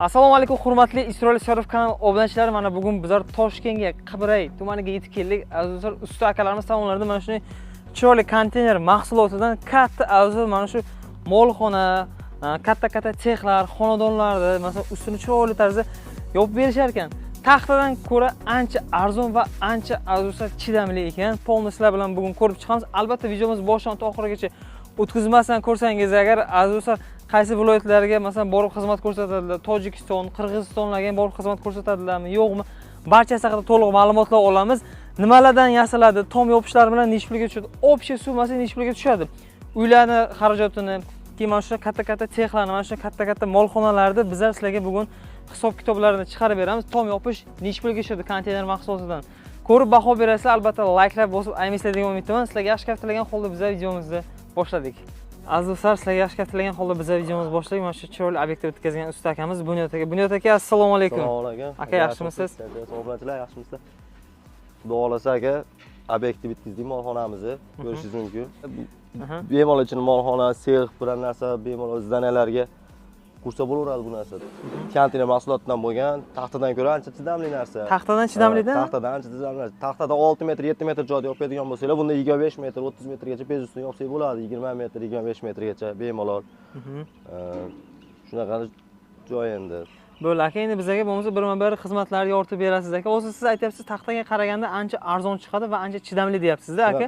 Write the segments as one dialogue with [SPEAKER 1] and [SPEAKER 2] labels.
[SPEAKER 1] Assalomu alaykum hurmatli Isroil Sharif kanal obunachilari. Mana bugun bizlar Toshkentga, Qibray tumaniga yetib keldik. Azizlar, usta akalarimiz tomonidan mana shunday chiroyli konteyner mahsulotidan katta azizlar mana shu molxona, katta texlar, xonadonlarda masalan ustini chiroyli tarzda yopib berishar ekan. Taxtadan ko'ra ancha arzon va ancha azizlar chidamli ekan. Polni sizlar bilan bugun ko'rib chiqamiz. Albatta videomiz boshidan to oxirigacha o'tkazmasdan ko'rsangiz agar azizlar qaysi viloyatlarga masalan borib xizmat ko'rsatadilar, Tojikiston, Qirg'izistonlarga ham borib xizmat ko'rsatadilarmi, yo'qmi? Barchasi haqida to'liq ma'lumotlar olamiz. Nimalardan yasaladi, tom yopishlari bilan necha pulga tushadi, общий summasi necha pulga tushadi. Uylarni xarajatini, mana shu katta texlarni, mana shu katta molxonalarda bizlar sizlarga bugun hisob kitoblarini chiqarib beramiz. Tom yopish necha pulga tushadi konteyner mahsulotidan. Ko'rib baho berasizlar, albatta layklab bosib aymaysizlar degan umiddaman. Sizlarga yaxshi kaftilagan holda bizlar videomizni boshladik. Aziz do'stlar, sizlarga yaxshi kaftilagan holda bizlar videomizni boshladik. Mana shu chiroyli obyektda o'tkazgan usta akamiz Bunyod aka. Bunyod aka, assalomu alaykum.
[SPEAKER 2] Assalomu alaykum.
[SPEAKER 1] Aka, yaxshimisiz?
[SPEAKER 2] Sog'liqlar, yaxshimisizlar? Xudo xolasa aka, obyektni bitkazdik, molxonamizni ko'rishingiz mumkin. Bemalol ichini molxona, sex, biron narsa bemalol zdaniyalarga qursa bo'laveradi bu narsa. Konteyner mahsulotidan bo'lgan, taxtadan ko'ra ancha chidamli narsa.
[SPEAKER 1] Taxtadan chidamlida?
[SPEAKER 2] Taxtadan ancha chidamli. Taxtada 6 metr, 7 metr joyda yopadigan bo'lsangiz, bunda 25 metr, 30 metrgacha bez ustini yopsak bo'ladi. 20 metr, 25 metrgacha bemalol. Shunaqa joy endi.
[SPEAKER 1] Bo'ldi aka, endi bizga bo'lmasa birma-bir xizmatlarni yoritib berasiz aka. O'zi siz aytyapsiz, taxtaga qaraganda ancha arzon chiqadi va ancha chidamli deyapsiz-da aka.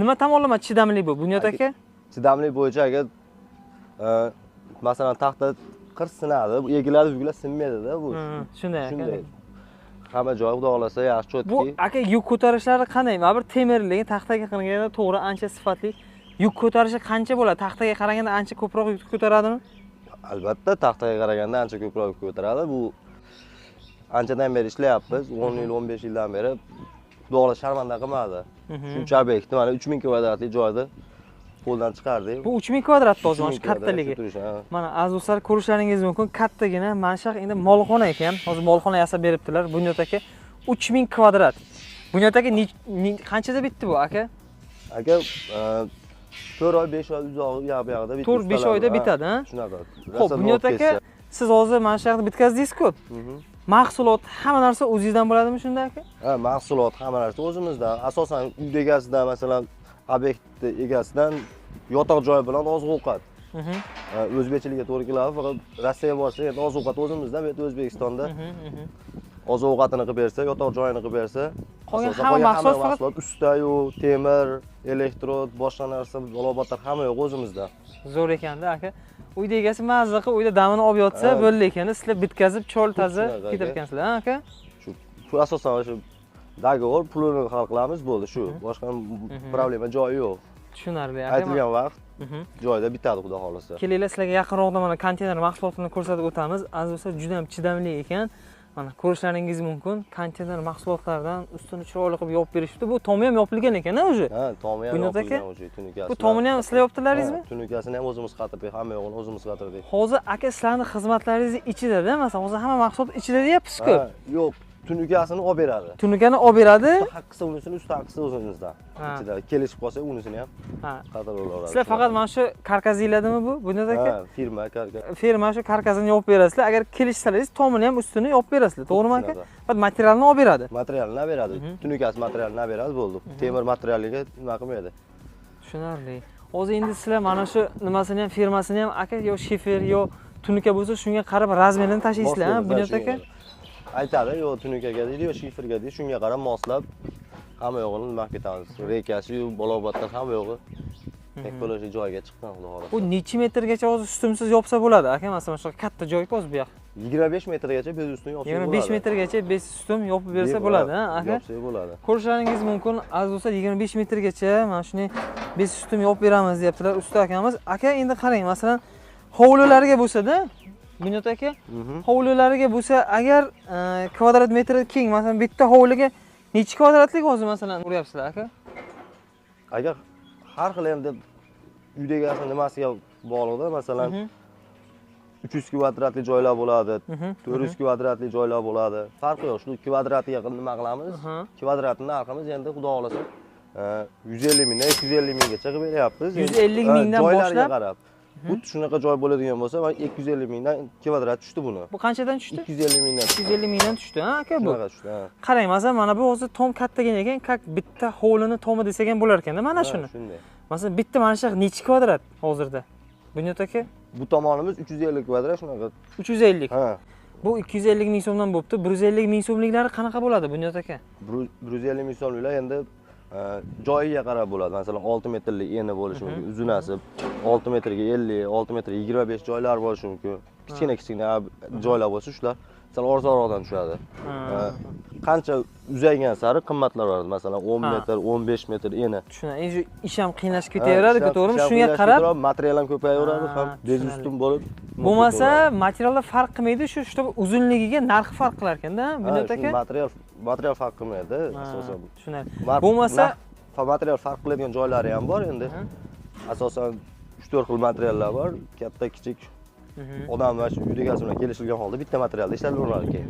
[SPEAKER 1] Nima tomonlama chidamli bu Bunyod aka?
[SPEAKER 2] Chidamli bo'yicha aka, masalan taxta qirs sinadi, bu egiladi, buglar sinmaydi-da bu.
[SPEAKER 1] Shunday.
[SPEAKER 2] Hamma joyi xudo xolasa yaxshi cho'tki.
[SPEAKER 1] Bu aka yuk ko'tarishlari qanday? Mana bir temirligi taxtaga qaraganda to'g'ri ancha sifatli. Yuk ko'tarishi qancha bo'ladi? Taxtaga qaraganda ancha ko'proq yuk ko'taradimi?
[SPEAKER 2] Albatta, taxtaga qaraganda ancha ko'proq ko'taradi. Bu anchadan beri ishlayapmiz, 10 yil, 15 yildan beri. Xudo xolasa sharmanda qilmadi. Shuncha obyektni mana 3000 kvadratli joyda qo'ldan chiqardik.
[SPEAKER 1] Bu 3000 kvadrat to'g'ri, mana shu kattaligi. Mana aziz do'stlar, ko'rishlaringiz mumkin, kattagina. Mana shu endi molxona ekan. Hozir molxona yasab beribdilar Bunyod aka. 3000 kvadrat. Bunyod aka qanchada bitdi bu aka?
[SPEAKER 2] Aka 4 oy, 5 oy uzog'i buyog'ida bitdi.
[SPEAKER 1] 4-5 oyda bitadi, ha?
[SPEAKER 2] Shunaqa.
[SPEAKER 1] Xo'p, Bunyod aka, siz hozir mana shu yerda bitkazdingiz-ku. Mahsulot, hamma narsa o'zingizdan bo'ladimi shunda aka?
[SPEAKER 2] Ha, mahsulot hamma narsa o'zimizdan. Asosan uy egasidan, masalan, obyekt egasidan yotoq joy bilan oziq-ovqat. O'zbekchilikka to'g'ri keladi, faqat Rossiyaga borsa, endi oziq-ovqat o'zimizdan, bu yerda O'zbekistonda oziq-ovqatini qilib bersa, yotoq joyini qilib bersa,
[SPEAKER 1] qolgan hamma mahsulot
[SPEAKER 2] usta-yu, temir, elektrod, boshqa narsa, alobatlar hamma yo'q o'zimizda.
[SPEAKER 1] Zo'r ekanda aka. Uyda egasi mazza qilib, uyda damini olib yotsa bo'ldi ekanda, sizlar bitkazib, cho'l toza ketarkansizlar, ha aka?
[SPEAKER 2] Shu asosan o'sha dogovor pulini hal qilamiz bo'ldi shu. Boshqa problema joyi yo'q.
[SPEAKER 1] Tushunarli aka.
[SPEAKER 2] Aytilgan vaqt joyda bitadi xudo xolasa.
[SPEAKER 1] Kelinglar, sizlarga yaqinroqda mana konteyner mahsulotini ko'rsatib o'tamiz. Aziz do'stlar, juda ham chidamli ekan. Mana ko'rishlaringiz mumkin. Konteyner mahsulotlaridan ustini chiroyli qilib yopib berishibdi. Bu tomi ham yopilgan ekan-a o'zi?
[SPEAKER 2] Ha, tomi ham yopilgan o'zi, tunikasi.
[SPEAKER 1] Bu tomini ham sizlar yopdilaringizmi?
[SPEAKER 2] Tunikasini ham o'zimiz qatirdik, hamma yo'g'ini o'zimiz qatirdik.
[SPEAKER 1] Hozir aka sizlarning xizmatlaringiz ichida-da, masalan, hozir hamma mahsulot ichida deyapsiz-ku.
[SPEAKER 2] Ha, yo'q. Tunikasini olib beradi.
[SPEAKER 1] Tunikani olib beradi.
[SPEAKER 2] Haqqisi unisini, usti haqqisi o'zimizdan. Ichida kelishib qolsa, unisini ham qatirib olaveradi.
[SPEAKER 1] Sizlar faqat mana shu karkazinglardimi bu? Bunyod aka?
[SPEAKER 2] Ha, firma karkaz.
[SPEAKER 1] Firma shu karkazini yopib berasizlar. Agar kelishsalaringiz, tomini ham ustini yopib berasizlar, to'g'rimi aka? Faqat materialni olib beradi.
[SPEAKER 2] Materialni olib beradi. Tunikasi materialini olib beradi, bo'ldi. Temir materialiga nima qilmaydi.
[SPEAKER 1] Tushunarli. Hozir endi sizlar mana shu nimasini ham, firmasini ham aka yo shifer yo tunika bo'lsa, shunga qarab razmerini tashlaysizlar, ha, Bunyod aka?
[SPEAKER 2] Aytadi, yo tunikaga deydi, yo shiferga deydi, shunga qarab moslab hamma yo'g'ini nima qilib ketamiz. Rekasi, balobatlar hamma yo'g'i ekologiya joyiga chiqqan xudo xolasa.
[SPEAKER 1] Bu necha metrgacha o'zi ustimsiz yopsa bo'ladi aka? Masalan, shu katta joy o'zi bu yoq.
[SPEAKER 2] 25 metrgacha bez ustini yopsa bo'ladi.
[SPEAKER 1] 25 metrgacha bez ustim yopib bersa bo'ladi, ha aka?
[SPEAKER 2] Yopsa bo'ladi.
[SPEAKER 1] Ko'rishlaringiz mumkin, aziz do'stlar, 25 metrgacha mana shunday bez ustim yopib beramiz deyaptilar usta akamiz. Aka, endi qarang, masalan, hovlilarga bo'lsa-da, Bunyod aka, hovlilariga bo'lsa, agar kvadrat metri keng, masalan, bitta hovliga necha kvadratlik o'zi masalan uryapsizlar aka?
[SPEAKER 2] Agar har xil endi uy egasi nimasiga bog'liqda, masalan, 300 kvadratli joylar bo'ladi, 400 kvadratli joylar bo'ladi. Farqi yo'q. Shu kvadratiga nima qilamiz? Kvadratning narximiz endi xudo xolasa 150 mingdan 250 minggacha qilib beryapmiz.
[SPEAKER 1] 150 mingdan boshlab
[SPEAKER 2] qarab. Xuddi shunaqa joy bo'ladigan bo'lsa, men 250 mingdan kvadrat tushdi buni.
[SPEAKER 1] Bu qanchadan tushdi?
[SPEAKER 2] 250 mingdan.
[SPEAKER 1] 250 mingdan tushdi, ha aka bu.
[SPEAKER 2] Shunaqa tushdi, ha.
[SPEAKER 1] Qarang, masalan, mana bu hozir tom kattagan ekan, как bitta hovlini tomi desak ham bo'lar ekanda mana shuni.
[SPEAKER 2] Shunday.
[SPEAKER 1] Masalan, bitta mana shu necha kvadrat hozirda? Bunyod aka?
[SPEAKER 2] Bu tomonimiz 350 kvadrat shunaqa.
[SPEAKER 1] 350.
[SPEAKER 2] Ha.
[SPEAKER 1] Bu 250 ming so'mdan bo'pti. 150 ming so'mliklari qanaqa bo'ladi Bunyod aka?
[SPEAKER 2] 150 ming so'mliklar endi joyiga qarab bo'ladi. Masalan, 6 metrlik eni bo'lishi mumkin. Uzunasi 6 metrga 50, 6 metrga 25 joylar bo'lishi mumkin. Kichkina joylar bo'lsa, shular sal arzonroqdan tushadi. Qancha uzaygan sari qimmatlar bo'ladi. Masalan, 10 metr, 15 metr eni.
[SPEAKER 1] Tushunadi. Endi ish ham qiynashib ketaveradi-ku, to'g'rimi? Shunga qarab
[SPEAKER 2] material ham ko'payaveradi, ham bez ustun bo'lib.
[SPEAKER 1] Bo'lmasa, materiallar farq qilmaydi, shu uzunligiga narxi farq qilar ekanda, Bunyod aka?
[SPEAKER 2] Material farq qilmaydi, asosan.
[SPEAKER 1] Tushunadi.
[SPEAKER 2] Bo'lmasa, material farq qiladigan joylari ham bor endi. Asosan 3-4 xil materiallar bor, katta, kichik. Odam va shu uyda egasi bilan kelishilgan holda bitta materialda ishlatiladi ekan.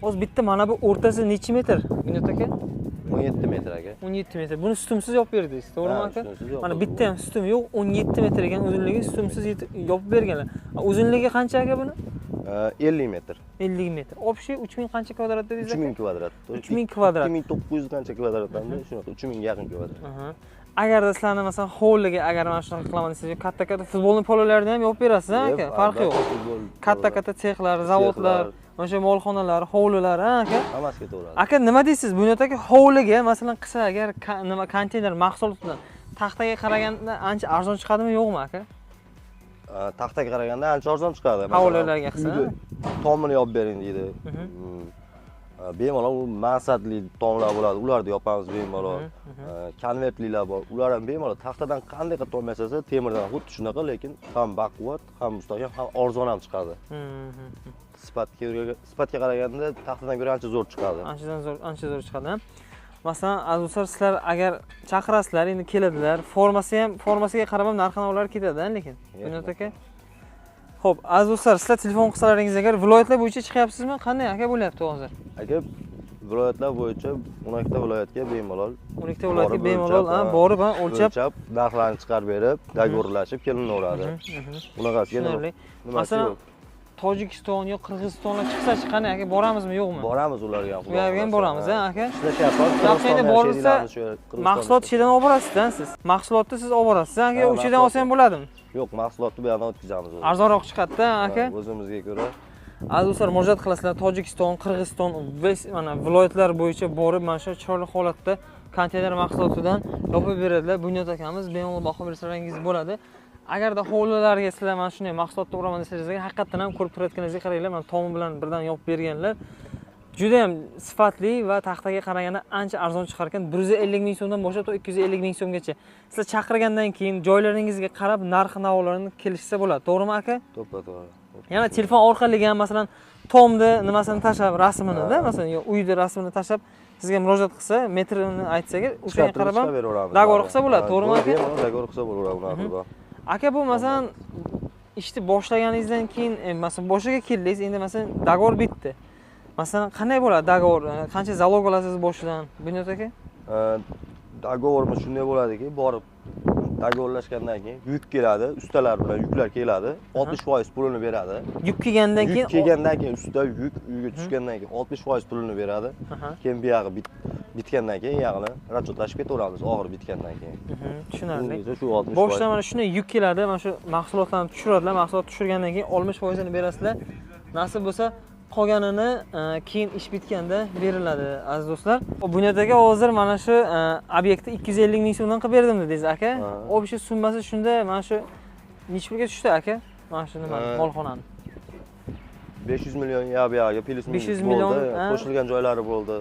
[SPEAKER 1] Hozir bitta mana bu o'rtasi necha metr, Bunyod aka?
[SPEAKER 2] 17 metr aka.
[SPEAKER 1] 17 metr. Buni stumsiz yopib berdingiz, to'g'rimi aka? Mana bitta ham stum yo'q, 17 metr ekan uzunligi, stumsiz yopib berganlar. Uzunligi qancha aka buni?
[SPEAKER 2] 50 metr.
[SPEAKER 1] 50 metr. Общий 3000 qancha kvadrat dedingiz aka?
[SPEAKER 2] 3000 kvadrat.
[SPEAKER 1] 3000 kvadrat.
[SPEAKER 2] 2900 qancha kvadratdan shunaqa 3000 ga yaqin kvadrat.
[SPEAKER 1] Agarda sizlarni masalan hovliga agar mana shunaqa qilaman desangiz, katta-katta futbolni pololarni ham yopib berasiz, aka? Farqi yo'q. Katta-katta sexlar, zavodlar, mana shu molxonalar, hovlilar, aka?
[SPEAKER 2] Hammasi ketaveradi.
[SPEAKER 1] Aka, nima deysiz? Bunyod aka hovliga masalan qilsa agar nima konteyner mahsulotidan taxtaga qaraganda ancha arzon chiqadimi, yo'qmi aka?
[SPEAKER 2] Taxtaga qaraganda ancha arzon chiqadi.
[SPEAKER 1] Hovlilarga qilsa,
[SPEAKER 2] tomini yopib bering deydi. Bemalol mansatli tomlar bo'ladi. Ularni yopamiz bemalol. Konvertlilar bor. Ular ham bemalol taxtadan qanday qilib tom yasasa, temirdan xuddi shunaqa, lekin ham baquvvat, ham mustahkam, ham arzon ham chiqadi. Sifatga qaraganda taxtadan ko'ra ancha zo'r chiqadi.
[SPEAKER 1] Ancha zo'r chiqadi. Masalan, azizlar, sizlar agar chaqirasizlar, endi keladilar, formasiga qarab ham narx-navolar ketadi, lekin. Bunyod aka. Xo'p, azizlar, sizlar telefon qilsalaringiz agar viloyatlar bo'yicha chiqyapsizmi? Qanday aka bo'lyapti hozir?
[SPEAKER 2] Aka, viloyatlar bo'yicha 12 ta viloyatga bemalol.
[SPEAKER 1] 12 ta viloyatga bemalol, borib, o'lchab,
[SPEAKER 2] narxlarni chiqarib berib, dogovorlashib kelinaveradi. Bunaqasiga nima?
[SPEAKER 1] Masalan, Tojikiston yo Qirg'izistonga chiqsa-chi qani aka, boramizmi yo'qmi?
[SPEAKER 2] Boramiz ularga ham.
[SPEAKER 1] Ularga ham boramiz, aka.
[SPEAKER 2] Ishlashyapmiz.
[SPEAKER 1] Endi borilsa, mahsulot ishidan olib borasiz-da siz. Mahsulotni siz olib borasiz, aka, o'shadan olsa ham bo'ladimi?
[SPEAKER 2] Yo'q, mahsulotni bu yerdan o'tkazamiz.
[SPEAKER 1] Arzonroq chiqadi-da, aka.
[SPEAKER 2] O'zimizga ko'ra.
[SPEAKER 1] Azizlar, murojaat qilasizlar, Tojikiston, Qirg'iziston, mana viloyatlar bo'yicha borib, mana shu chiroyli holatda konteyner mahsulotidan yopib beradilar. Bunyod akamiz bemalol baho bersalaringiz bo'ladi. Agarda hovlilarga sizlar mana shunday mahsulotni uraman desangiz, haqiqatan ham ko'rib turayotganingizga qaranglar, mana tomi bilan birdan yopib berganlar. Juda ham sifatli va taxtaga qaraganda ancha arzon chiqar ekan. 150 ming so'mdan boshlab 250 ming so'mgacha. Sizlar chaqirgandan keyin joylaringizga qarab narx-navolarni kelishsa bo'ladi. To'g'rimi aka?
[SPEAKER 2] To'g'ri.
[SPEAKER 1] Yana telefon orqali ham masalan tomni nimasini tashlab, rasmini-da, masalan, uyda rasmini tashlab sizga murojaat qilsa, metrini aytsaga, o'shaga qarab ham dogovor qilsa bo'ladi. To'g'rimi aka?
[SPEAKER 2] Dogovor qilsa bo'laveradi.
[SPEAKER 1] Aka, bu masalan ishni boshlaganingizdan keyin, masalan boshiga keldingiz, endi masalan dogovor bitdi. Masalan, qanday bo'ladi dogovor? Qancha zalog olasiz boshidan? Bunyod aka?
[SPEAKER 2] Dogovorimiz shunday bo'ladiki, borib dogovorlashgandan keyin yuk keladi, ustalar bilan yuklar keladi, 60% pulini beradi.
[SPEAKER 1] Yuk kelgandan keyin,
[SPEAKER 2] usta yuk uyga tushgandan keyin 60% pulini beradi. Keyin bu yog'i bitgandan keyin yog'ini rachotlashib ketaveramiz, og'ir bitgandan keyin.
[SPEAKER 1] Tushunarli.
[SPEAKER 2] Shu 60%.
[SPEAKER 1] Boshdan mana shunday yuk keladi, mana shu mahsulotlarni tushiradilar, mahsulot tushirgandan keyin 60%ni berasizlar. Nasib bo'lsa qolganini keyin ish bitganda beriladi, aziz do'stlar. Bunyod aka hozir mana shu obyektni 250 ming so'mdan qilib berdim dedingiz aka. Obyektning summasi shunda mana shu necha pulga tushdi aka? Mana shu nima, molxonani.
[SPEAKER 2] 500 million yo'q, plus
[SPEAKER 1] 500 million
[SPEAKER 2] qo'shilgan joylari bo'ldi.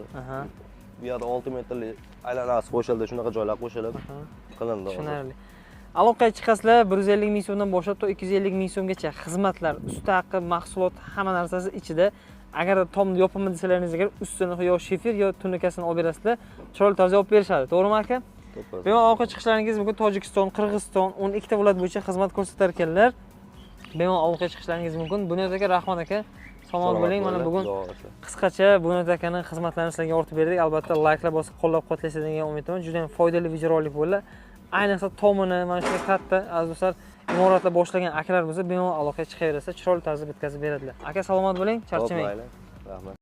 [SPEAKER 2] Bu yerda 6 metrli aylanasi qo'shildi, shunaqa joylar qo'shilib qilindi.
[SPEAKER 1] Tushunarli. Aloqaga chiqasizlar 150 ming so'mdan boshlab 250 ming so'mgacha xizmatlar, usta haqi, mahsulot, hamma narsasi ichida. Agar tomni yopaman desalaringiz agar ustini yo shifer yo tunikasini olib berasizlar, chiroyli tarzda olib berishadi. To'g'rimi aka?
[SPEAKER 2] To'g'ri.
[SPEAKER 1] Bemalol aloqaga chiqishlaringiz mumkin. Tojikiston, Qirg'iziston 12 ta viloyat bo'yicha xizmat ko'rsatar ekanlar. Bemalol aloqaga chiqishlaringiz mumkin. Bunyod aka, rahmat aka. Salomat bo'ling. Mana bugun qisqacha Bunyod akaning xizmatlarini sizlarga yoritib berdik. Albatta layklar bosib qo'llab-quvvatlaysiz degan umiddaman. Juda ham foydali videorolik bo'ldi. Ayniqsa tomini mana shunday katta aziz do'stlar imoratlar boshlagan akalar bo'lsa, bemalol aloqaga chiqaversa, chiroyli tarzda bitkazib beradilar. Aka salomat bo'ling, charchamang.
[SPEAKER 2] Rahmat.